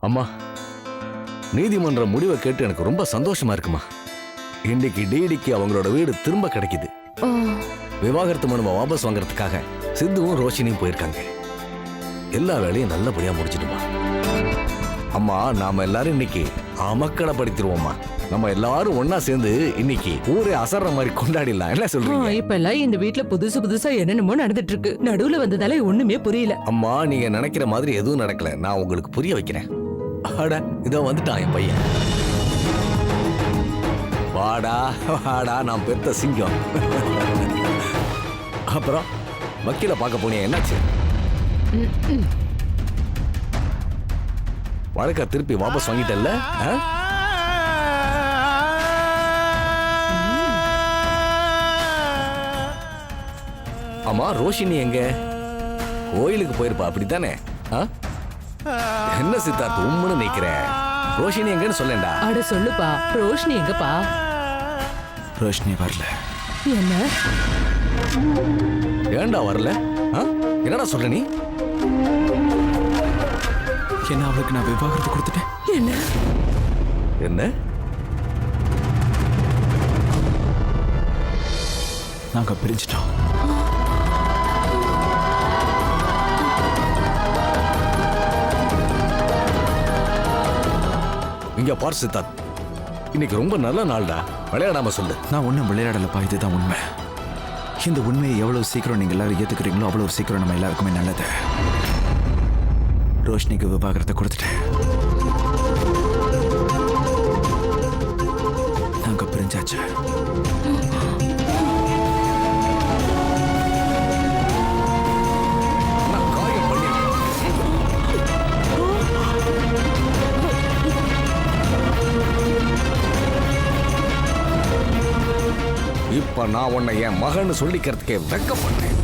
அம்மா, நீதிமன்ற முடிவை கேட்டு எனக்கு ரொம்ப சந்தோஷமா இருக்குமா. இன்னைக்கு டிடிக்கு அவங்களோட வீடு திரும்ப கிடைக்குது. விவாகரத்து மனுவை வாபஸ் வாங்குறதுக்காக சித்துவும் ரோஷினியும் போயிருக்காங்க. எல்லா வேலையும் நல்லபடியா முடிச்சிடுமா. அம்மா, நாம எல்லாரும் இன்னைக்கு அமக்களை படித்துருவோம்மா. நம்ம எல்லாரும் ஒன்னா சேர்ந்து இன்னைக்கு ஊரே அசர்ற மாதிரி கொண்டாடிடலாம். என்ன சொல்றீங்க? இப்ப எல்லாம் இந்த வீட்ல புதுசா என்னென்னமோ நடந்துட்டு இருக்கு. நடுவுல வந்ததால ஒண்ணுமே புரியல. அம்மா, நீங்க நினைக்கிற மாதிரி எதுவும் நடக்கல. நான் உங்களுக்கு புரிய வைக்கிறேன். அட, இதோ வந்துட்டான் என் பையன். வாடா வாடா, நான் பெத்த சிங்கம். அப்புறம் வக்கீல பார்க்க போனியா, என்னாச்சு? வழக்கா திருப்பி வாபஸ் வாங்கிட்டல்ல? ஆமா, ரோஷினி எங்க? கோயிலுக்கு போயிருப்பா, அப்படித்தானே? என்ன சித்தார்த் உம்முன்னு நிக்கிற? ரோஷினி எங்கன்னு சொல்லேன்டா. அட சொல்லுப்பா, ரோஷினி எங்கப்பா? ரோஷினி வரல. என்ன? ஏண்டா வரல? என்னடா சொல்ற நீ? என்ன, அவளுக்கு நான் விவாகரத்து கொடுத்துட்டேன். என்ன என்ன? நாங்க பிரிஞ்சிட்டோம். இங்க பார் சித்தார்த், இன்னைக்கு ரொம்ப நல்ல நாள்டா. விளையாடாம சொல்லு. நான் ஒன்றும் விளையாடலப்பா, இதுதான் உண்மை. இந்த உண்மையை எவ்வளவு சீக்கிரம் நீங்க எல்லாரும் ஏத்துக்கிறீங்களோ அவ்வளவு சீக்கிரம் நம்ம எல்லாருக்குமே நல்லது. ரோஷினிக்கு விவாகரத்தை கொடுத்துட்டேன். நாங்க பிரிஞ்சாச்சு. இப்ப நான் உன்னை என் மகன்னு சொல்லிக்கிறதுக்கே வெட்கப்பட்டேன்.